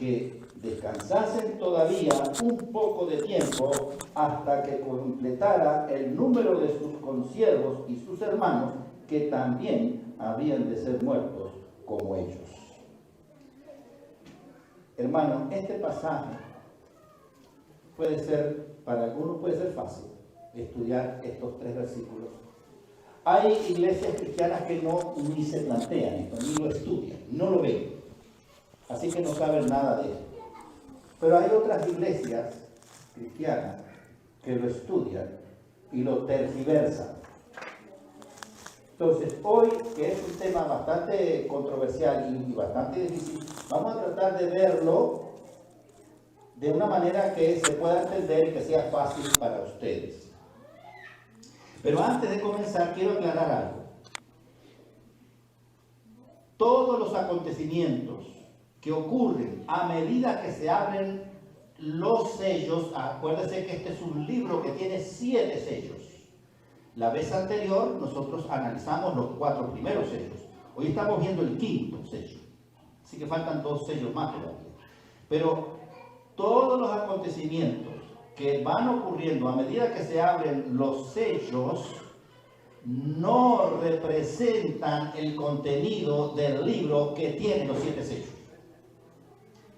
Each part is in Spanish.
que descansasen todavía un poco de tiempo hasta que completara el número de sus consiervos y sus hermanos, que también habían de ser muertos como ellos. Hermano, este pasaje puede ser, para algunos puede ser fácil estudiar estos 3 versículos. Hay iglesias cristianas que ni se plantean esto, ni lo estudian, no lo ven. Así que no saben nada de esto. Pero hay otras iglesias cristianas que lo estudian y lo tergiversan. Entonces, hoy, que es un tema bastante controversial y bastante difícil, vamos a tratar de verlo de una manera que se pueda entender y que sea fácil para ustedes. Pero antes de comenzar, quiero aclarar algo. Todos los acontecimientos que ocurren a medida que se abren los sellos, acuérdense que este es un libro que tiene 7 sellos. La vez anterior nosotros analizamos los 4 primeros sellos. Hoy estamos viendo el 5º sello. Así que faltan 2 sellos más todavía. Pero todos los acontecimientos que van ocurriendo a medida que se abren los sellos no representan el contenido del libro que tiene los 7 sellos.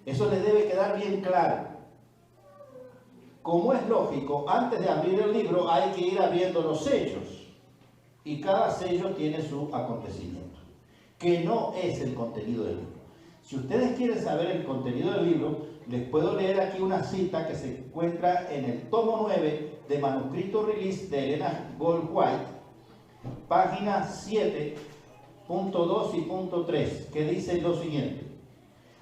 Eso les debe quedar bien claro. Como es lógico, antes de abrir el libro hay que ir abriendo los sellos. Y cada sello tiene su acontecimiento, que no es el contenido del libro. Si ustedes quieren saber el contenido del libro, les puedo leer aquí una cita que se encuentra en el tomo 9 de Manuscrito Release de Elena Goldwhite, página 7.2 y punto 3, que dice lo siguiente.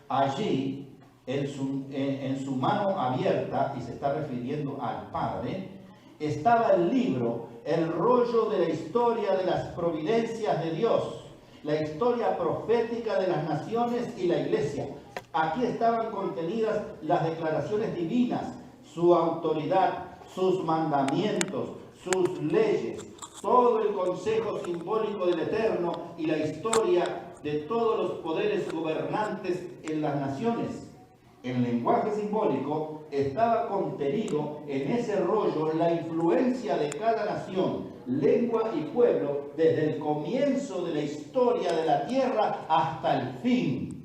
Allí, en su mano abierta, y se está refiriendo al Padre, estaba el libro, el rollo de la historia de las providencias de Dios, la historia profética de las naciones y la iglesia. Aquí estaban contenidas las declaraciones divinas, su autoridad, sus mandamientos, sus leyes, todo el consejo simbólico del Eterno y la historia de todos los poderes gobernantes en las naciones. En lenguaje simbólico estaba contenido en ese rollo la influencia de cada nación, lengua y pueblo desde el comienzo de la historia de la tierra hasta el fin.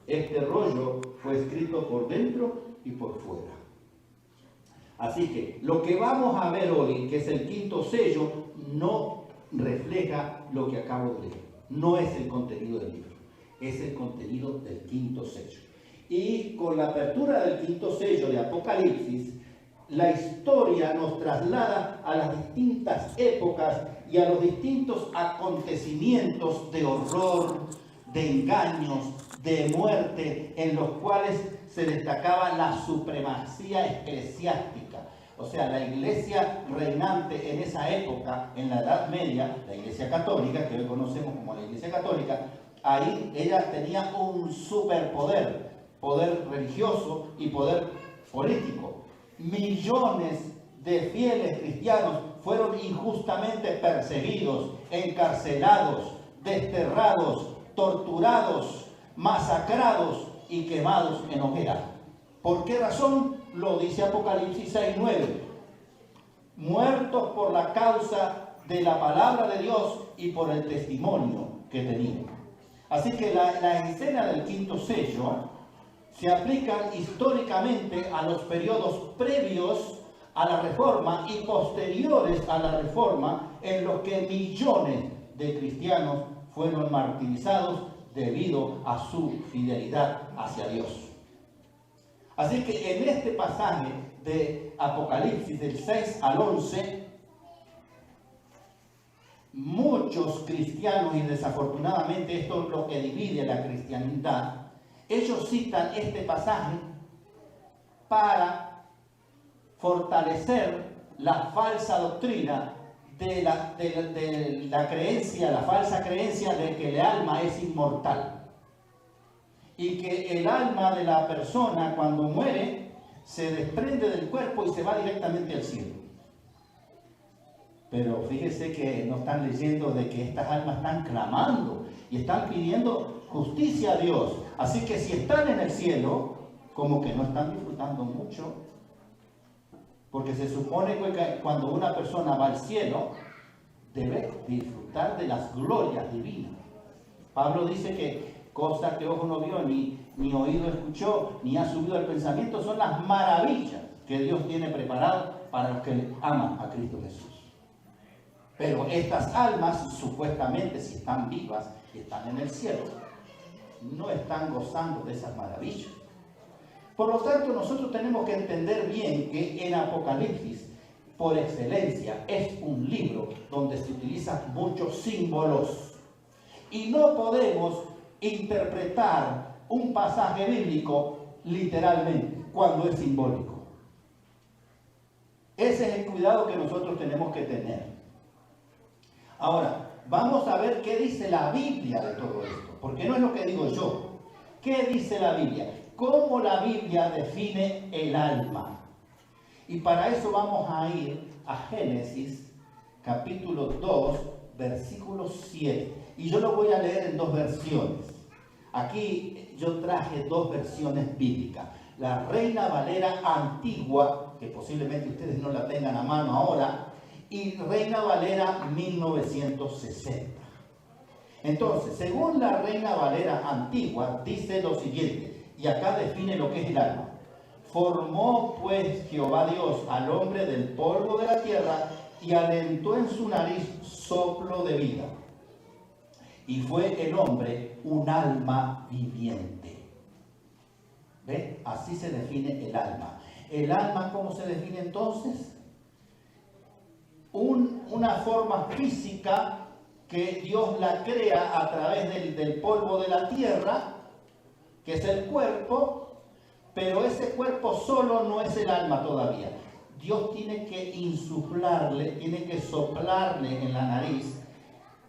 Este rollo fue escrito por dentro y por fuera. Así que lo que vamos a ver hoy, que es el 5º sello, no refleja lo que acabo de leer. No es el contenido del libro, es el contenido del 5º sello. Y con la apertura del 5º sello de Apocalipsis, la historia nos traslada a las distintas épocas y a los distintos acontecimientos de horror, de engaños, de muerte, en los cuales se destacaba la supremacía eclesiástica. O sea, la iglesia reinante en esa época, en la Edad Media, la iglesia católica, que hoy conocemos como la iglesia católica, ahí ella tenía un superpoder, poder religioso y poder político. Millones de fieles cristianos fueron injustamente perseguidos, encarcelados, desterrados, torturados, masacrados y quemados en hoguera. ¿Por qué razón? Lo dice Apocalipsis 6:9. Muertos por la causa de la palabra de Dios y por el testimonio que tenían. Así que la escena del 5º sello se aplica históricamente a los periodos previos a la Reforma y posteriores a la Reforma, en los que millones de cristianos fueron martirizados debido a su fidelidad hacia Dios. Así que en este pasaje de Apocalipsis del 6 al 11, muchos cristianos, y desafortunadamente esto es lo que divide la cristiandad, ellos citan este pasaje para fortalecer la falsa doctrina de la creencia, la falsa creencia de que el alma es inmortal. Y que el alma de la persona cuando muere se desprende del cuerpo y se va directamente al cielo. Pero fíjese que no están leyendo de que estas almas están clamando y están pidiendo justicia a Dios. Así que si están en el cielo, como que no están disfrutando mucho, porque se supone que cuando una persona va al cielo, debe disfrutar de las glorias divinas. Pablo dice que cosa que ojo no vio, ni oído escuchó, ni ha subido al pensamiento, son las maravillas que Dios tiene preparado para los que aman a Cristo Jesús. Pero estas almas, supuestamente, si están vivas y están en el cielo, no están gozando de esas maravillas. Por lo tanto, nosotros tenemos que entender bien que en Apocalipsis, por excelencia, es un libro donde se utilizan muchos símbolos. Y no podemos interpretar un pasaje bíblico literalmente cuando es simbólico. Ese es el cuidado que nosotros tenemos que tener. Ahora, vamos a ver qué dice la Biblia de todo esto, porque no es lo que digo yo. ¿Qué dice la Biblia? ¿Cómo la Biblia define el alma? Y para eso vamos a ir a Génesis, capítulo 2, versículo 7. Y yo lo voy a leer en dos versiones. Aquí yo traje dos versiones bíblicas. La Reina Valera antigua, que posiblemente ustedes no la tengan a mano ahora, y Reina Valera 1960. Entonces, según la Reina Valera antigua, dice lo siguiente, y acá define lo que es el alma. Formó pues Jehová Dios al hombre del polvo de la tierra y alentó en su nariz soplo de vida. Y fue el hombre un alma viviente. ¿Ve? Así se define el alma. ¿El alma cómo se define entonces? Una forma física que Dios la crea a través del polvo de la tierra, que es el cuerpo, pero ese cuerpo solo no es el alma todavía. Dios tiene que insuflarle, tiene que soplarle en la nariz.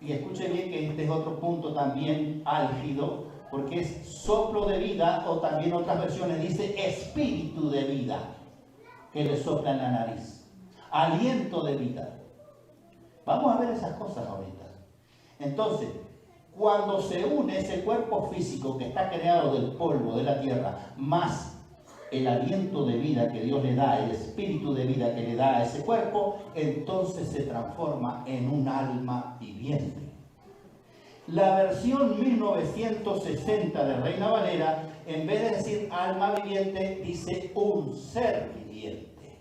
Y escuche bien que este es otro punto también álgido, porque es soplo de vida, o también otras versiones dice espíritu de vida, que le sopla en la nariz. Aliento de vida. Vamos a ver esas cosas ahorita. Entonces, cuando se une ese cuerpo físico que está creado del polvo de la tierra, más el aliento de vida que Dios le da, el espíritu de vida que le da a ese cuerpo, entonces se transforma en un alma viviente. La versión 1960 de Reina Valera, en vez de decir alma viviente, dice un ser viviente.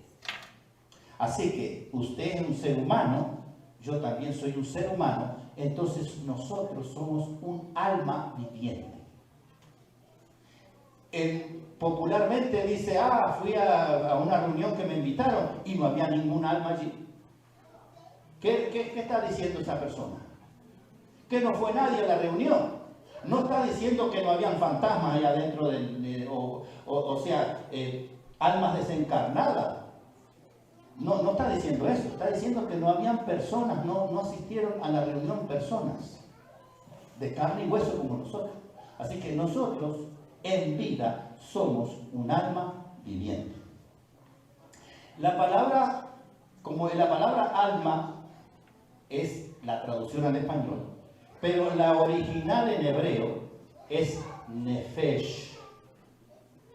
Así que usted es un ser humano, yo también soy un ser humano, entonces nosotros somos un alma viviente. Popularmente dice, fui a una reunión que me invitaron y no había ningún alma allí. ¿Qué está diciendo esa persona? Que no fue nadie a la reunión. No está diciendo que no habían fantasmas allá adentro, almas desencarnadas. No está diciendo eso, está diciendo que no habían personas, no asistieron a la reunión personas de carne y hueso como nosotros. Así que nosotros en vida somos un alma viviente. La palabra alma es la traducción al español, pero la original en hebreo es nefesh.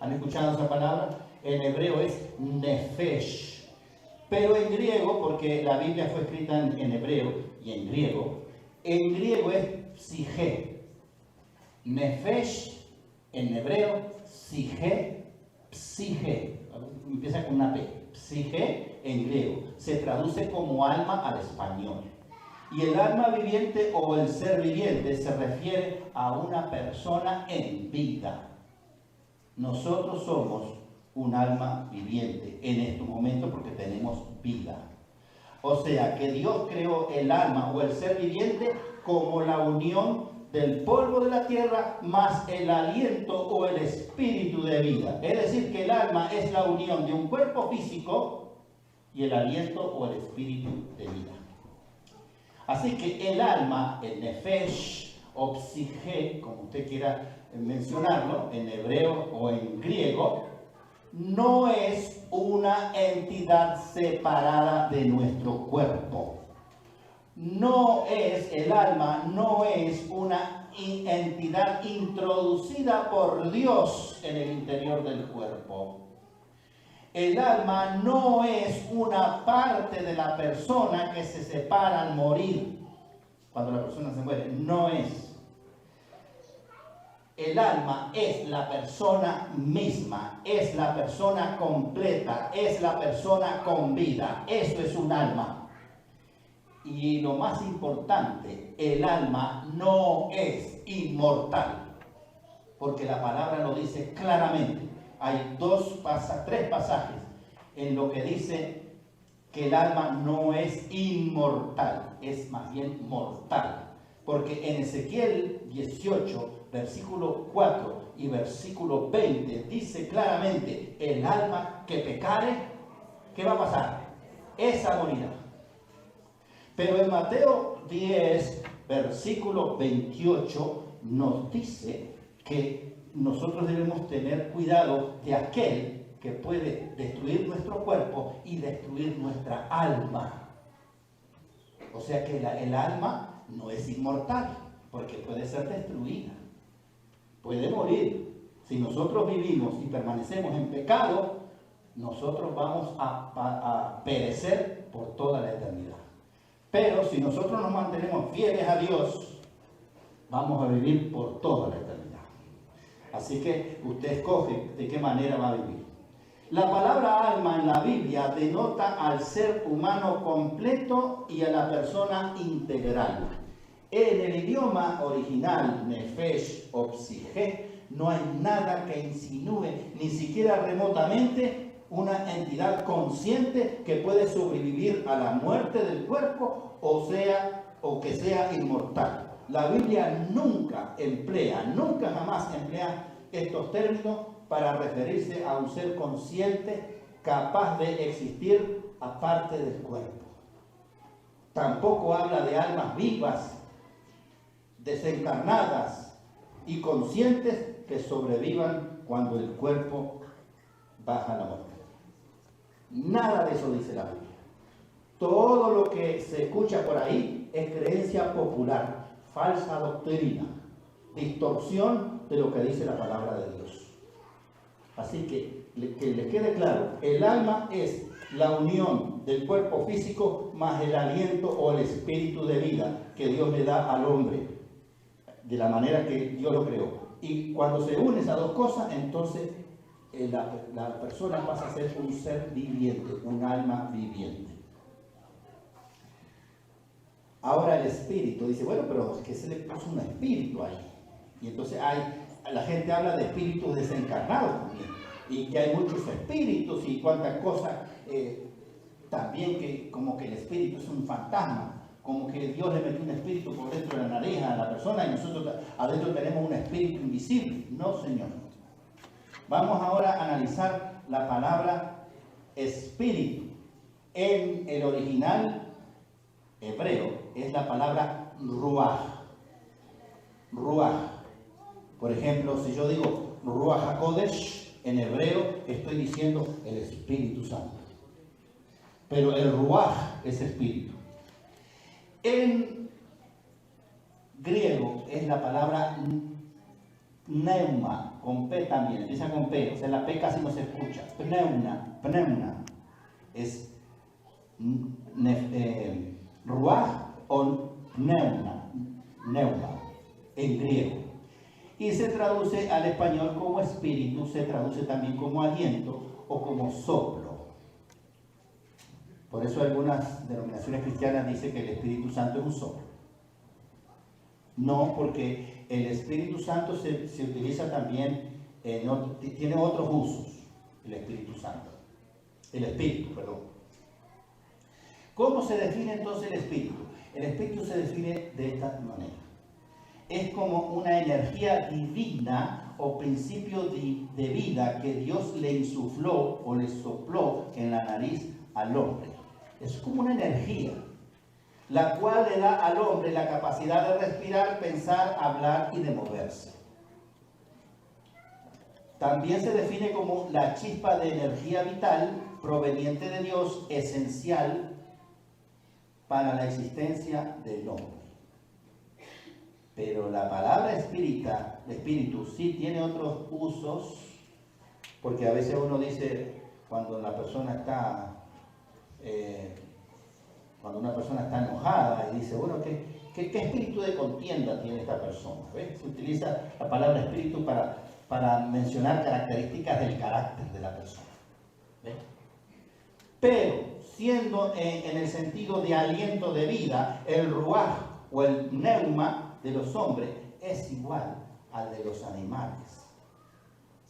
¿Han escuchado esa palabra? En hebreo es nefesh. Pero en griego, porque la Biblia fue escrita en hebreo y en griego es psige. Nefesh en hebreo, psige, empieza con una P, psige en griego, se traduce como alma al español. Y el alma viviente o el ser viviente se refiere a una persona en vida. Nosotros somos un alma viviente en este momento porque tenemos vida. O sea que Dios creó el alma o el ser viviente como la unión del polvo de la tierra más el aliento o el espíritu de vida. Es decir, que el alma es la unión de un cuerpo físico y el aliento o el espíritu de vida. Así que el alma, el nefesh o psige, como usted quiera mencionarlo, en hebreo o en griego, no es una entidad separada de nuestro cuerpo. El alma no es una entidad introducida por Dios en el interior del cuerpo. El alma no es una parte de la persona que se separa al morir. Cuando la persona se muere, no es. El alma es la persona misma, es la persona completa, es la persona con vida. Eso es un alma. Y lo más importante, el alma no es inmortal, porque la palabra lo dice claramente. Hay tres pasajes en lo que dice que el alma no es inmortal, es más bien mortal. Porque en Ezequiel 18, versículo 4 y versículo 20, dice claramente, el alma que pecare, ¿qué va a pasar? Esa morirá. Pero en Mateo 10, versículo 28, nos dice que nosotros debemos tener cuidado de aquel que puede destruir nuestro cuerpo y destruir nuestra alma. O sea que el alma no es inmortal, porque puede ser destruida, puede morir. Si nosotros vivimos y permanecemos en pecado, nosotros vamos a perecer por toda la eternidad. Pero si nosotros nos mantenemos fieles a Dios, vamos a vivir por toda la eternidad. Así que usted escoge de qué manera va a vivir. La palabra alma en la Biblia denota al ser humano completo y a la persona integral. En el idioma original, nefesh o psige, no hay nada que insinúe, ni siquiera remotamente, una entidad consciente que puede sobrevivir a la muerte del cuerpo o que sea inmortal. La Biblia nunca jamás emplea estos términos para referirse a un ser consciente capaz de existir aparte del cuerpo. Tampoco habla de almas vivas, desencarnadas y conscientes que sobrevivan cuando el cuerpo baja a la muerte. Nada de eso dice la Biblia. Todo lo que se escucha por ahí es creencia popular, falsa doctrina, distorsión de lo que dice la palabra de Dios. Así que les quede claro, el alma es la unión del cuerpo físico más el aliento o el espíritu de vida que Dios le da al hombre, de la manera que Dios lo creó. Y cuando se unen esas dos cosas, entonces la persona pasa a ser un ser viviente, un alma viviente. Ahora el espíritu, dice, bueno, pero es que se le puso un espíritu ahí. Y entonces la gente habla de espíritus desencarnados también. Y que hay muchos espíritus y cuantas cosas. También que como que el espíritu es un fantasma. Como que Dios le metió un espíritu por dentro de la nariz a la persona y nosotros adentro tenemos un espíritu invisible. No, Señor. Vamos ahora a analizar la palabra espíritu. En el original hebreo es la palabra ruach. Ruach. Por ejemplo, si yo digo Ruach HaKodesh, en hebreo estoy diciendo el Espíritu Santo. Pero el Ruach es espíritu. En griego es la palabra pneuma, con P también, empieza con P, o sea, la P casi no se escucha. Pneuma. Es Ruach o neuma, en griego. Y se traduce al español como espíritu, se traduce también como aliento o como soplo. Por eso algunas denominaciones cristianas dicen que el Espíritu Santo es un soplo. No, porque el Espíritu Santo se utiliza también, tiene otros usos, el Espíritu Santo. El Espíritu, perdón. ¿Cómo se define entonces el Espíritu? El Espíritu se define de esta manera. Es como una energía divina o principio de vida que Dios le insufló o le sopló en la nariz al hombre. Es como una energía, la cual le da al hombre la capacidad de respirar, pensar, hablar y de moverse. También se define como la chispa de energía vital proveniente de Dios, esencial para la existencia del hombre. Pero la palabra espíritu sí tiene otros usos, porque a veces uno dice, cuando una persona está enojada y dice, bueno, ¿qué espíritu de contienda tiene esta persona? ¿Ves? Se utiliza la palabra espíritu para mencionar características del carácter de la persona. ¿Ves? Pero, siendo en el sentido de aliento de vida, el ruaj o el pneuma de los hombres es igual al de los animales.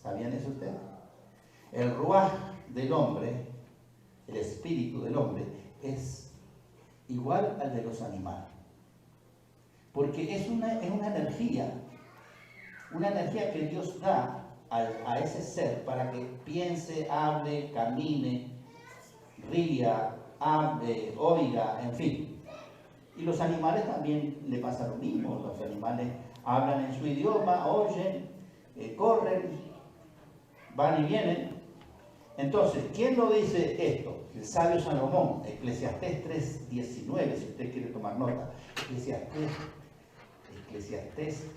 ¿Sabían eso ustedes? El ruaj del hombre, el espíritu del hombre, es igual al de los animales. Porque es una energía que Dios da a ese ser para que piense, hable, camine, ría, oiga, en fin. Y los animales también le pasa lo mismo. Los animales hablan en su idioma, oyen, corren, van y vienen. Entonces, ¿quién lo dice esto? El sabio Salomón, Eclesiastés 3:19, si usted quiere tomar nota. Eclesiastés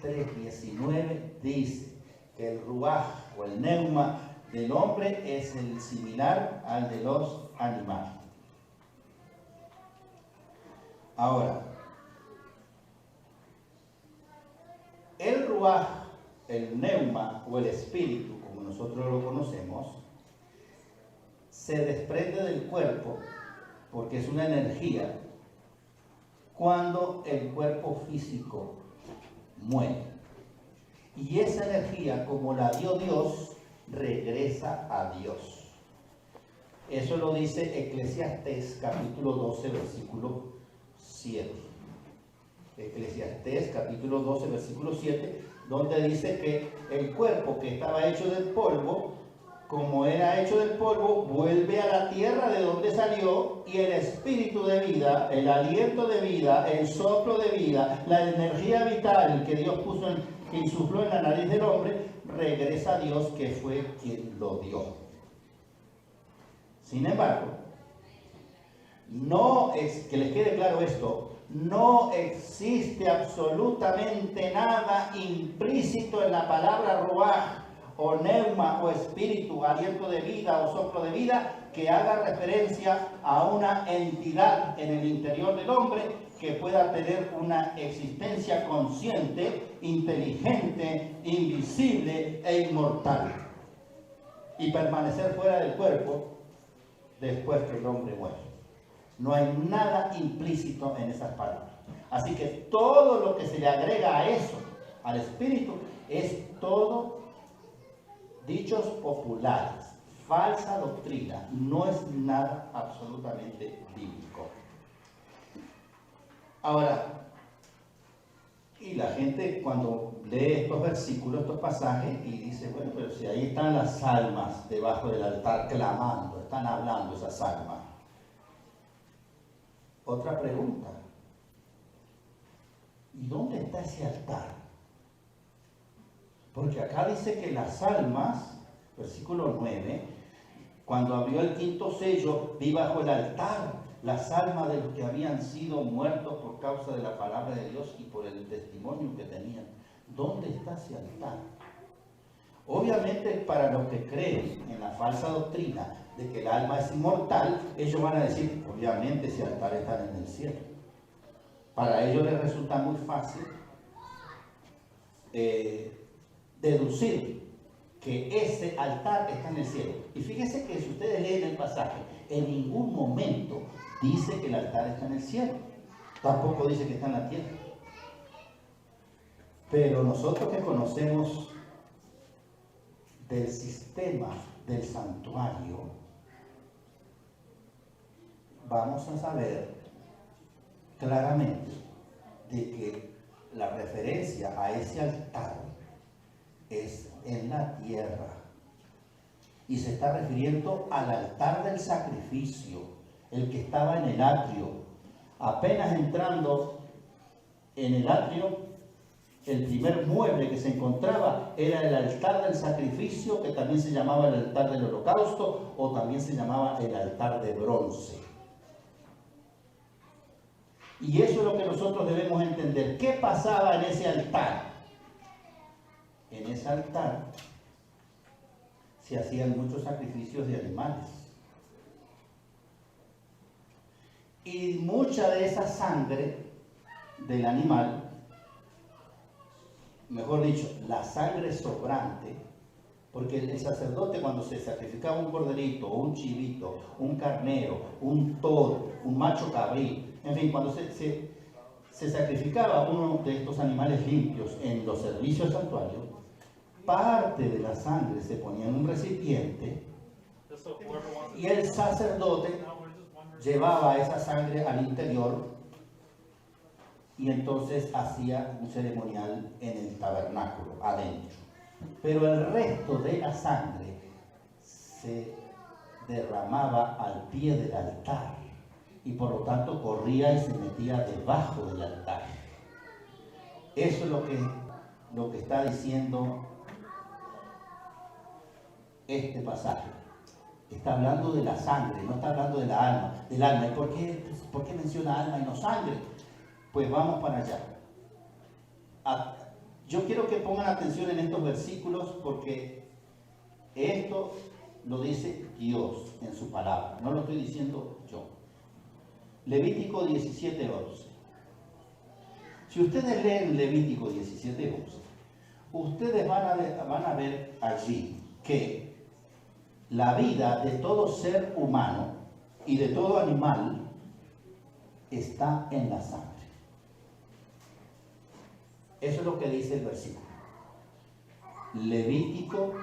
3:19 dice que el ruaj o el pneuma del hombre es el similar al de los animales. Ahora, el ruaj, el pneuma o el espíritu, como nosotros lo conocemos, se desprende del cuerpo porque es una energía cuando el cuerpo físico muere. Y esa energía, como la dio Dios, regresa a Dios. Eso lo dice Eclesiastés capítulo 12, versículo 7. Eclesiastés capítulo 12, versículo 7, donde dice que el cuerpo que estaba hecho del polvo, como era hecho del polvo, vuelve a la tierra de donde salió, y el espíritu de vida, el aliento de vida, el soplo de vida, la energía vital que Dios puso, que insufló en la nariz del hombre, regresa a Dios, que fue quien lo dio. Sin embargo, que les quede claro esto, no existe absolutamente nada implícito en la palabra ruaj, o pneuma, o espíritu, aliento de vida o soplo de vida, que haga referencia a una entidad en el interior del hombre que pueda tener una existencia consciente, inteligente, invisible e inmortal, y permanecer fuera del cuerpo después que el hombre muere. No hay nada implícito en esas palabras. Así que todo lo que se le agrega a eso, al espíritu, es todo dichos populares, falsa doctrina, no es nada absolutamente bíblico. Ahora, y la gente cuando lee estos versículos, estos pasajes, y dice, bueno, pero si ahí están las almas debajo del altar clamando, están hablando esas almas. Otra pregunta, ¿y dónde está ese altar? Porque acá dice que las almas, versículo 9, cuando abrió el quinto sello, vi bajo el altar las almas de los que habían sido muertos por causa de la palabra de Dios y por el testimonio que tenían. ¿Dónde está ese altar? Obviamente, para los que creen en la falsa doctrina de que el alma es inmortal, ellos van a decir, obviamente ese altar está en el cielo. Para ellos les resulta muy fácil deducir que ese altar está en el cielo. Y fíjense que si ustedes leen el pasaje, en ningún momento dice que el altar está en el cielo. Tampoco dice que está en la tierra. Pero nosotros que conocemos del sistema del santuario, vamos a saber claramente de que la referencia a ese altar es en la tierra y se está refiriendo al altar del sacrificio, el que estaba en el atrio. Apenas entrando en el atrio, el primer mueble que se encontraba era el altar del sacrificio, que también se llamaba el altar del holocausto, o también se llamaba el altar de bronce. Y eso es lo que nosotros debemos entender. ¿Qué pasaba en ese altar? En ese altar se hacían muchos sacrificios de animales. Y mucha de esa sangre del animal, mejor dicho, la sangre sobrante, porque el sacerdote cuando se sacrificaba un corderito, un chivito, un carnero, un toro, un macho cabrío, en fin, cuando se sacrificaba uno de estos animales limpios en los servicios del santuario, parte de la sangre se ponía en un recipiente y el sacerdote llevaba esa sangre al interior y entonces hacía un ceremonial en el tabernáculo, adentro. Pero el resto de la sangre se derramaba al pie del altar y por lo tanto corría y se metía debajo del altar. Eso es lo que está diciendo este pasaje. Está hablando de la sangre, no está hablando del alma. ¿Y por qué menciona alma y no sangre? Pues vamos para allá. Yo quiero que pongan atención en estos versículos porque esto lo dice Dios en su palabra, no lo estoy diciendo yo. Levítico 17:11. Si ustedes leen Levítico 17:11, ustedes van a ver allí que la vida de todo ser humano y de todo animal está en la sangre. Eso es lo que dice el versículo. Levítico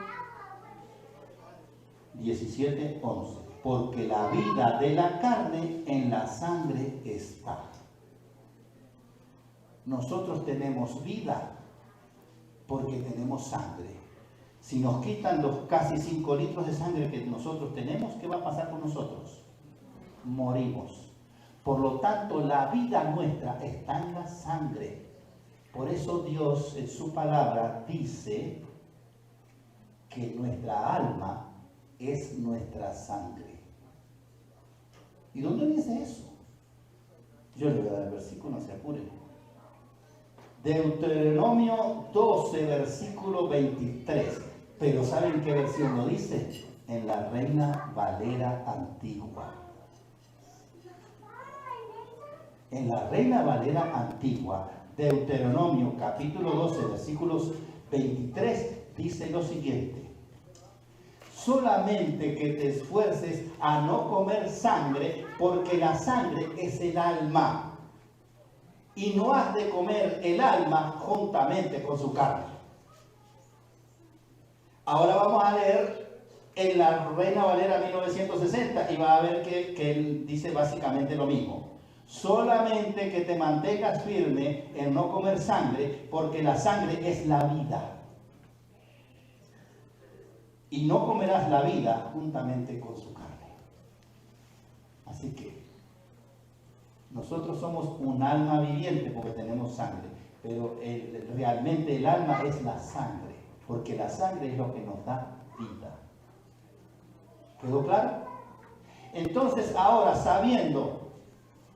17:11. Porque la vida de la carne en la sangre está. Nosotros tenemos vida porque tenemos sangre. Si nos quitan los casi 5 litros de sangre que nosotros tenemos, ¿qué va a pasar con nosotros? Morimos. Por lo tanto, la vida nuestra está en la sangre. Por eso Dios en su palabra dice que nuestra alma es nuestra sangre. ¿Y dónde dice eso? Yo le voy a dar el versículo, no se apure. Deuteronomio 12, versículo 23. Pero ¿saben qué versión lo dice? En la Reina Valera Antigua. En la Reina Valera Antigua, Deuteronomio capítulo 12, versículos 23, dice lo siguiente. Solamente que te esfuerces a no comer sangre, porque la sangre es el alma. Y no has de comer el alma juntamente con su carne. Ahora vamos a leer en la Reina Valera 1960 y va a ver que él dice básicamente lo mismo. Solamente que te mantengas firme en no comer sangre, porque la sangre es la vida. Y no comerás la vida juntamente con su carne. Así que nosotros somos un alma viviente porque tenemos sangre, pero realmente el alma es la sangre, porque la sangre es lo que nos da vida. ¿Quedó claro? Entonces ahora, sabiendo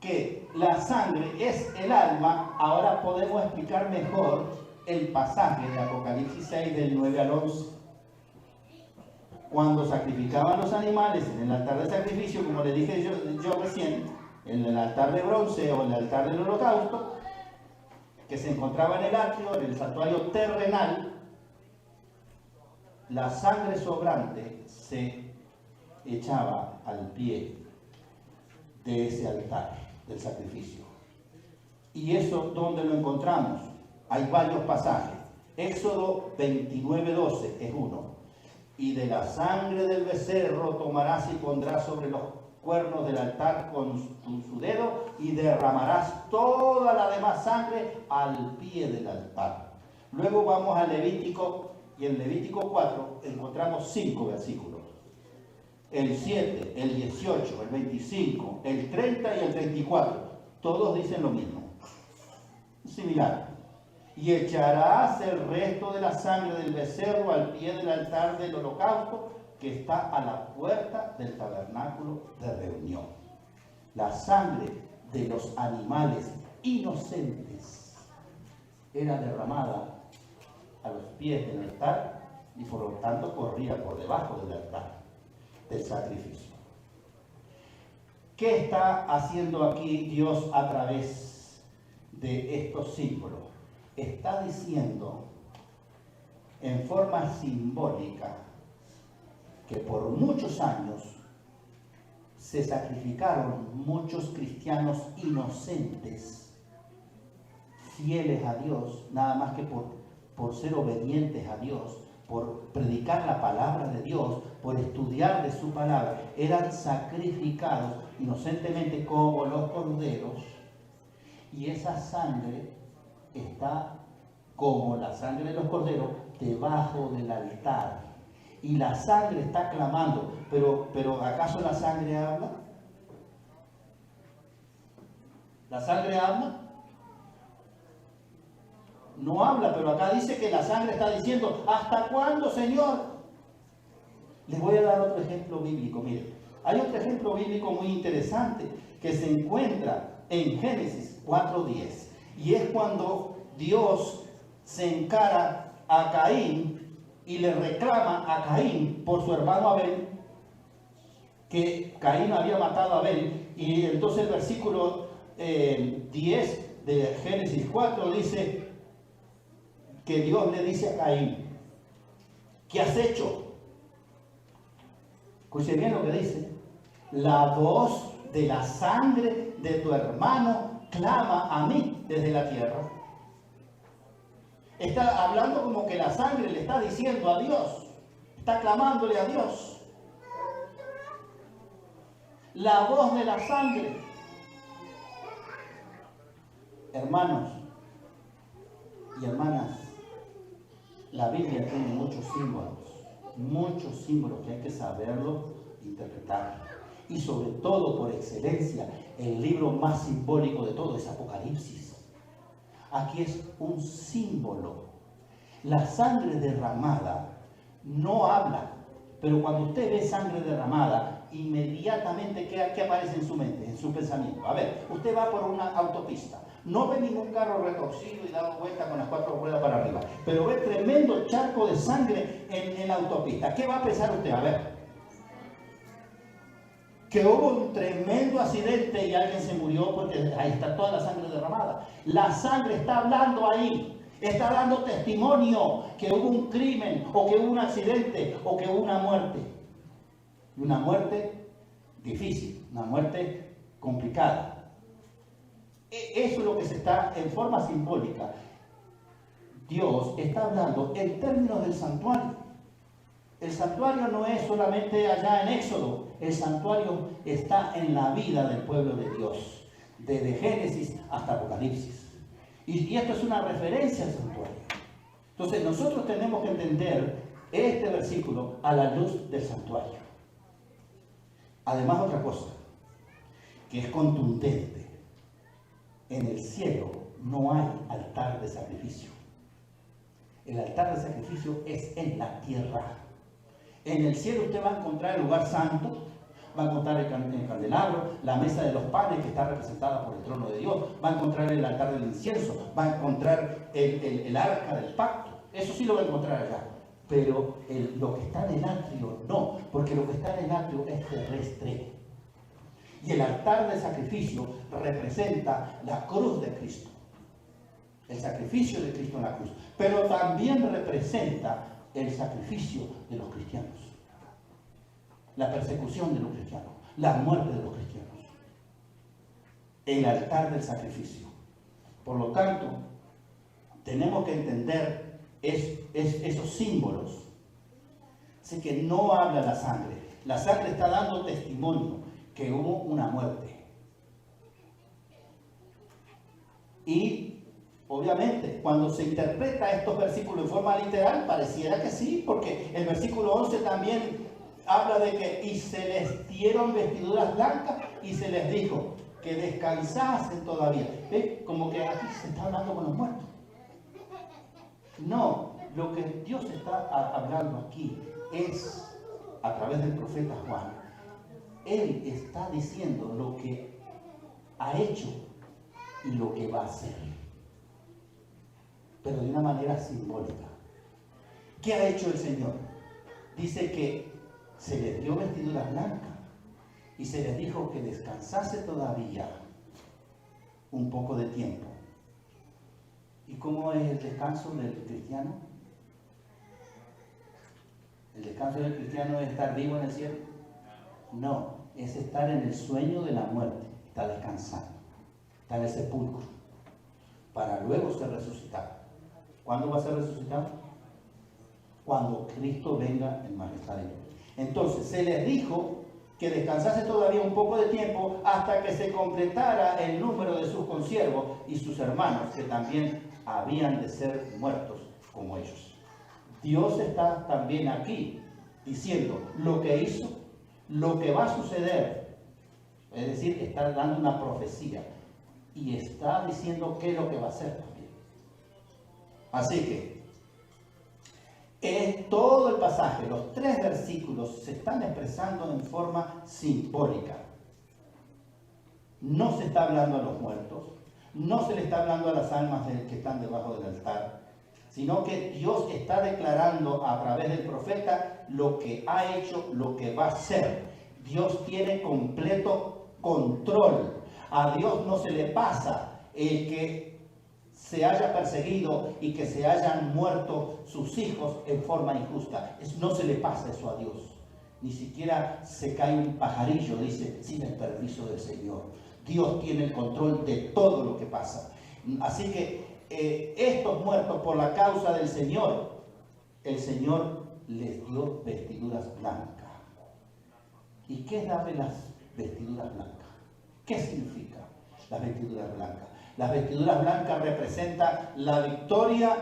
que la sangre es el alma, ahora podemos explicar mejor el pasaje de Apocalipsis 6 del 9 al 11. Cuando sacrificaban los animales en el altar de sacrificio, como le dije yo recién, en el altar de bronce o en el altar del holocausto, que se encontraba en el atrio, en el santuario terrenal, la sangre sobrante se echaba al pie de ese altar del sacrificio. ¿Y eso dónde lo encontramos? Hay varios pasajes. Éxodo 29:12 es uno. Y de la sangre del becerro tomarás y pondrás sobre los cuernos del altar con su dedo y derramarás toda la demás sangre al pie del altar. Luego vamos a Levítico y en Levítico 4 encontramos 5 versículos. El 7, el 18, el 25, el 30 y el 34. Todos dicen lo mismo. Similar. Y echarás el resto de la sangre del becerro al pie del altar del holocausto que está a la puerta del tabernáculo de reunión. La sangre de los animales inocentes era derramada a los pies del altar y por lo tanto corría por debajo del altar del sacrificio. ¿Qué está haciendo aquí Dios a través de estos símbolos? Está diciendo en forma simbólica que por muchos años se sacrificaron muchos cristianos inocentes, fieles a Dios, nada más que por ser obedientes a Dios, por predicar la palabra de Dios, por estudiar de su palabra, eran sacrificados inocentemente como los corderos, y esa sangre está como la sangre de los corderos debajo del altar, y la sangre está clamando. Pero ¿acaso la sangre habla? ¿La sangre habla? No habla, pero acá dice que la sangre está diciendo: ¿hasta cuándo, Señor? Les voy a dar otro ejemplo bíblico. Miren, hay otro ejemplo bíblico muy interesante que se encuentra en Génesis 4:10, y es cuando Dios se encara a Caín y le reclama a Caín por su hermano Abel, que Caín había matado a Abel. Y entonces el versículo 10 de Génesis 4 dice que Dios le dice a Caín: ¿qué has hecho? Escuche bien lo que dice: la voz de la sangre de tu hermano clama a mí desde la tierra. Está hablando como que la sangre le está diciendo a Dios, está clamándole a Dios. La voz de la sangre. Hermanos y hermanas, la Biblia tiene muchos símbolos que hay que saberlo interpretar. Y sobre todo, por excelencia, el libro más simbólico de todo es Apocalipsis. Aquí es un símbolo. La sangre derramada no habla, pero cuando usted ve sangre derramada, inmediatamente ¿qué aparece en su mente, en su pensamiento? A ver, usted va por una autopista, no ve ningún carro retorcido y dado vuelta con las 4 ruedas para arriba, pero ve tremendo charco de sangre en la autopista. ¿Qué va a pensar usted? A ver, que hubo un tremendo accidente y alguien se murió porque ahí está toda la sangre derramada. La sangre está hablando ahí, está dando testimonio que hubo un crimen, o que hubo un accidente, o que hubo una muerte. Y una muerte difícil, una muerte complicada. Eso es lo que se está, en forma simbólica, Dios está hablando en términos del santuario. El santuario no es solamente allá en Éxodo, el santuario está en la vida del pueblo de Dios, desde Génesis hasta Apocalipsis. Y esto es una referencia al santuario. Entonces nosotros tenemos que entender este versículo a la luz del santuario. Además, otra cosa que es contundente: en el cielo no hay altar de sacrificio. El altar de sacrificio es en la tierra. En el cielo usted va a encontrar el lugar santo, va a encontrar el candelabro, la mesa de los panes que está representada por el trono de Dios, va a encontrar el altar del incienso, va a encontrar el arca del pacto. Eso sí lo va a encontrar allá. Pero lo que está en el atrio no, porque lo que está en el atrio es terrestre. Y el altar de sacrificio representa la cruz de Cristo, el sacrificio de Cristo en la cruz, pero también representa el sacrificio de los cristianos, la persecución de los cristianos, la muerte de los cristianos, el altar del sacrificio. Por lo tanto, tenemos que entender esos símbolos. Así que no habla la sangre está dando testimonio que hubo una muerte. Y obviamente, cuando se interpreta estos versículos en forma literal, pareciera que sí, porque el versículo 11 también habla de que y se les dieron vestiduras blancas y se les dijo que descansasen todavía. ¿Ve? Como que aquí se está hablando con los muertos. No, lo que Dios está hablando aquí es, a través del profeta Juan, Él está diciendo lo que ha hecho y lo que va a hacer, pero de una manera simbólica. ¿Qué ha hecho el Señor? Dice que se les dio vestiduras blancas y se les dijo que descansase todavía un poco de tiempo. ¿Y cómo es el descanso del cristiano? ¿El descanso del cristiano es estar vivo en el cielo? No, es estar en el sueño de la muerte, está descansando, está en el sepulcro, para luego ser resucitado. ¿Cuándo va a ser resucitado? Cuando Cristo venga en majestad y gloria. Entonces se les dijo que descansase todavía un poco de tiempo hasta que se completara el número de sus consiervos y sus hermanos, que también habían de ser muertos como ellos. Dios está también aquí diciendo lo que hizo, lo que va a suceder, es decir, está dando una profecía y está diciendo qué es lo que va a hacer también. Así que todo el pasaje, los 3 versículos, se están expresando en forma simbólica. No se está hablando a los muertos, no se le está hablando a las almas que están debajo del altar, sino que Dios está declarando a través del profeta lo que ha hecho, lo que va a hacer. Dios tiene completo control. A Dios no se le pasa el que se haya perseguido y que se hayan muerto sus hijos en forma injusta. No se le pasa eso a Dios. Ni siquiera se cae un pajarillo, dice, sin el permiso del Señor. Dios tiene el control de todo lo que pasa. Así que estos muertos por la causa del Señor, el Señor les dio vestiduras blancas. ¿Y qué es darle las vestiduras blancas? ¿Qué significa las vestiduras blancas? Las vestiduras blancas representan la victoria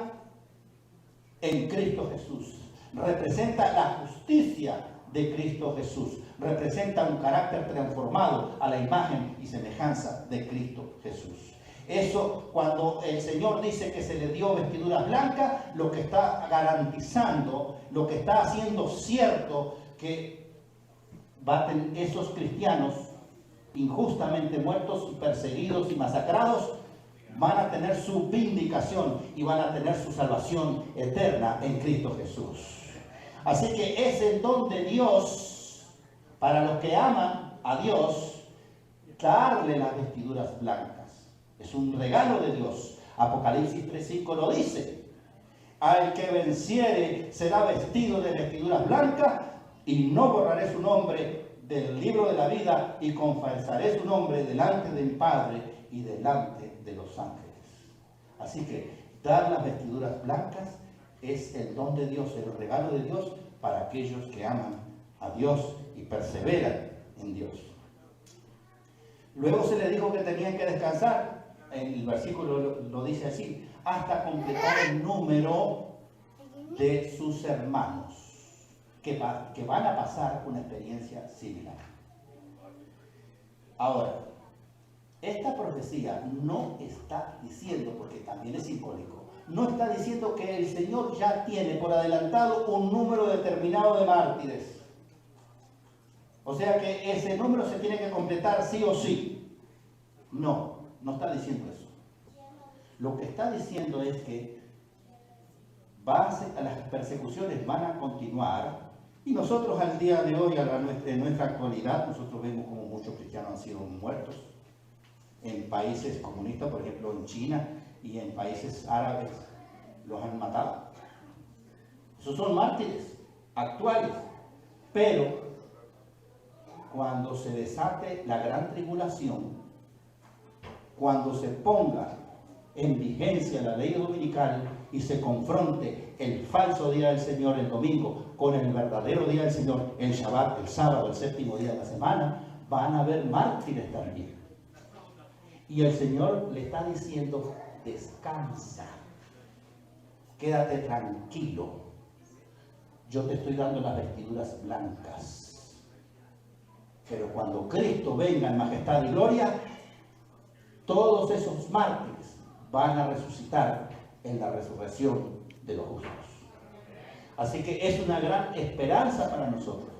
en Cristo Jesús. Representa la justicia de Cristo Jesús. Representa un carácter transformado a la imagen y semejanza de Cristo Jesús. Eso, cuando el Señor dice que se le dio vestiduras blancas, lo que está garantizando, lo que está haciendo cierto, que esos cristianos injustamente muertos, perseguidos y masacrados, van a tener su vindicación y van a tener su salvación eterna en Cristo Jesús. Así que es el don de Dios para los que aman a Dios, darle las vestiduras blancas. Es un regalo de Dios. Apocalipsis 3:5 lo dice. Al que venciere será vestido de vestiduras blancas y no borraré su nombre del libro de la vida y confesaré su nombre delante del Padre y delante de los ángeles. Así que dar las vestiduras blancas es el don de Dios, el regalo de Dios para aquellos que aman a Dios y perseveran en Dios. Luego se les dijo que tenían que descansar. El versículo lo dice así: hasta completar el número de sus hermanos que van a pasar una experiencia similar. Ahora, esta profecía no está diciendo, porque también es simbólico, no está diciendo que el Señor ya tiene por adelantado un número determinado de mártires. O sea que ese número se tiene que completar sí o sí. No está diciendo eso. Lo que está diciendo es que las persecuciones van a continuar y nosotros al día de hoy, en nuestra actualidad, nosotros vemos como muchos cristianos han sido muertos en países comunistas, por ejemplo en China y en países árabes los han matado. Esos son mártires actuales, pero cuando se desate la gran tribulación, cuando se ponga en vigencia la ley dominical y se confronte el falso día del Señor, el domingo, con el verdadero día del Señor, el Shabbat, el sábado, el séptimo día de la semana, van a haber mártires también. Y el Señor le está diciendo: descansa, quédate tranquilo, yo te estoy dando las vestiduras blancas. Pero cuando Cristo venga en majestad y gloria, todos esos mártires van a resucitar en la resurrección de los justos. Así que es una gran esperanza para nosotros,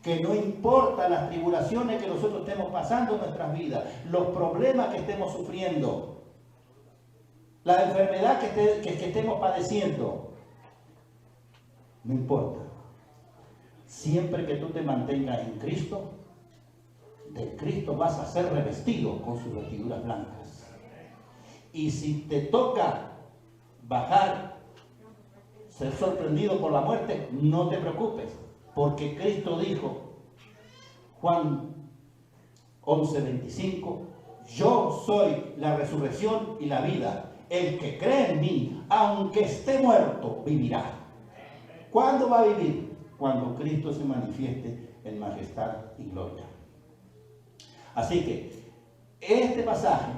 que no importa las tribulaciones que nosotros estemos pasando en nuestras vidas, los problemas que estemos sufriendo, la enfermedad que estemos padeciendo, no importa. Siempre que tú te mantengas en Cristo, de Cristo vas a ser revestido con sus vestiduras blancas. Y si te toca bajar, ser sorprendido por la muerte, no te preocupes, porque Cristo dijo, Juan 11:25, yo soy la resurrección y la vida. El que cree en mí, aunque esté muerto, vivirá. ¿Cuándo va a vivir? Cuando Cristo se manifieste en majestad y gloria. Así que este pasaje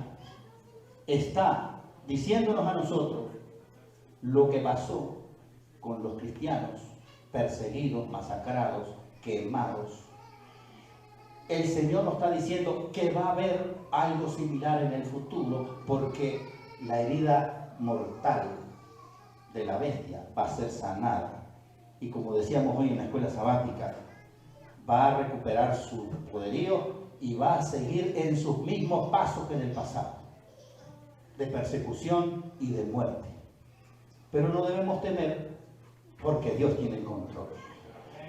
está diciéndonos a nosotros lo que pasó con los cristianos perseguidos, masacrados, quemados. El Señor nos está diciendo que va a haber algo similar en el futuro, porque la herida mortal de la bestia va a ser sanada. Y como decíamos hoy en la escuela sabática, va a recuperar su poderío y va a seguir en sus mismos pasos que en el pasado, de persecución y de muerte. Pero no debemos temer, porque Dios tiene el control,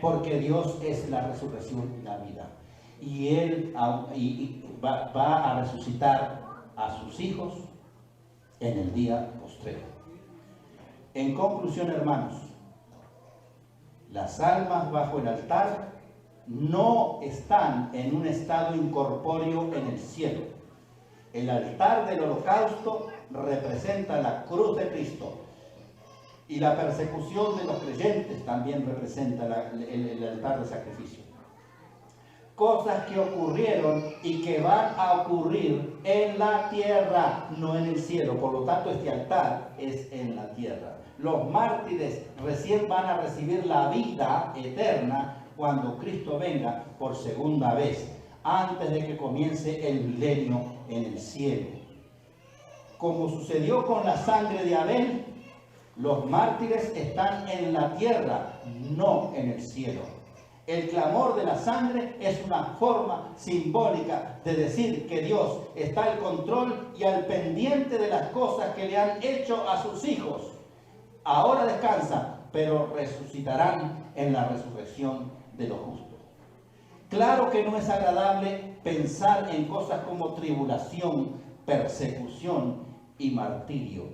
porque Dios es la resurrección y la vida, y Él va a resucitar a sus hijos en el día postrero. En conclusión, hermanos, las almas bajo el altar no están en un estado incorpóreo en el cielo. El altar del holocausto representa la cruz de Cristo, y la persecución de los creyentes también representa el altar de sacrificio. Cosas que ocurrieron y que van a ocurrir en la tierra, no en el cielo. Por lo tanto, este altar es en la tierra. Los mártires recién van a recibir la vida eterna cuando Cristo venga por segunda vez, antes de que comience el milenio en el cielo. Como sucedió con la sangre de Abel, los mártires están en la tierra, no en el cielo. El clamor de la sangre es una forma simbólica de decir que Dios está al control y al pendiente de las cosas que le han hecho a sus hijos. Ahora descansan, pero resucitarán en la resurrección de los justos. Claro que no es agradable pensar en cosas como tribulación, persecución y martirio,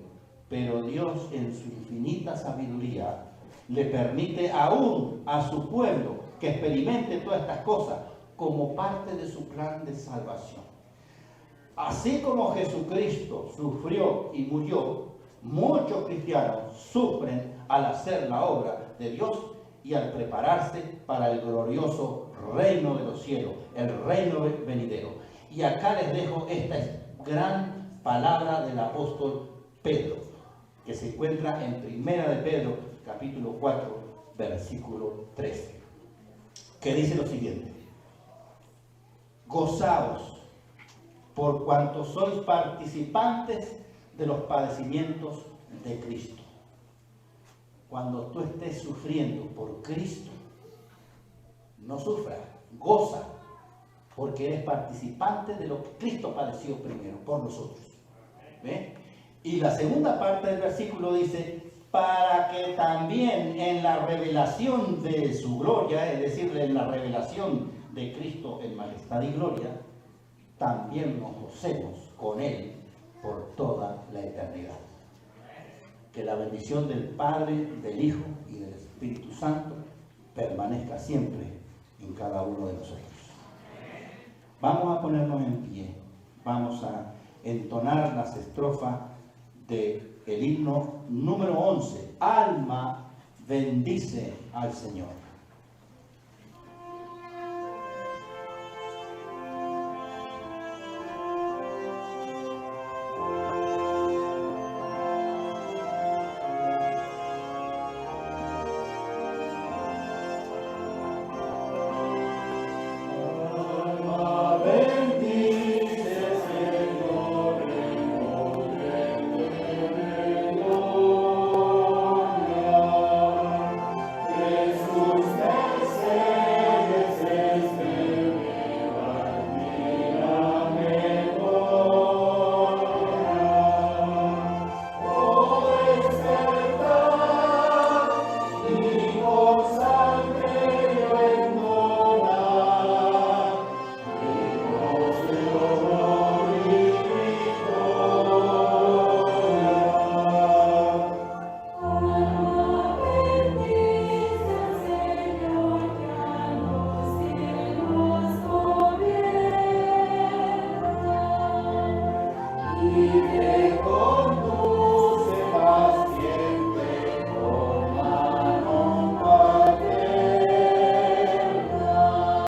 pero Dios en su infinita sabiduría le permite aún a su pueblo que experimente todas estas cosas como parte de su plan de salvación. Así como Jesucristo sufrió y murió, muchos cristianos sufren al hacer la obra de Dios y al prepararse para el glorioso reino de los cielos, el reino venidero. Y acá les dejo esta gran palabra del apóstol Pedro, que se encuentra en Primera de Pedro, capítulo 4, versículo 13, que dice lo siguiente: gozaos por cuanto sois participantes de los padecimientos de Cristo. Cuando tú estés sufriendo por Cristo, no sufras, goza, porque eres participante de lo que Cristo padeció primero por nosotros. ¿Ve? Y la segunda parte del versículo dice: para que también en la revelación de su gloria, es decir, en la revelación de Cristo en majestad y gloria, también nos gocemos con Él por toda la eternidad. Que la bendición del Padre, del Hijo y del Espíritu Santo permanezca siempre en cada uno de nosotros. Vamos a ponernos en pie, vamos a entonar las estrofas del himno número 11. Alma, bendice al Señor.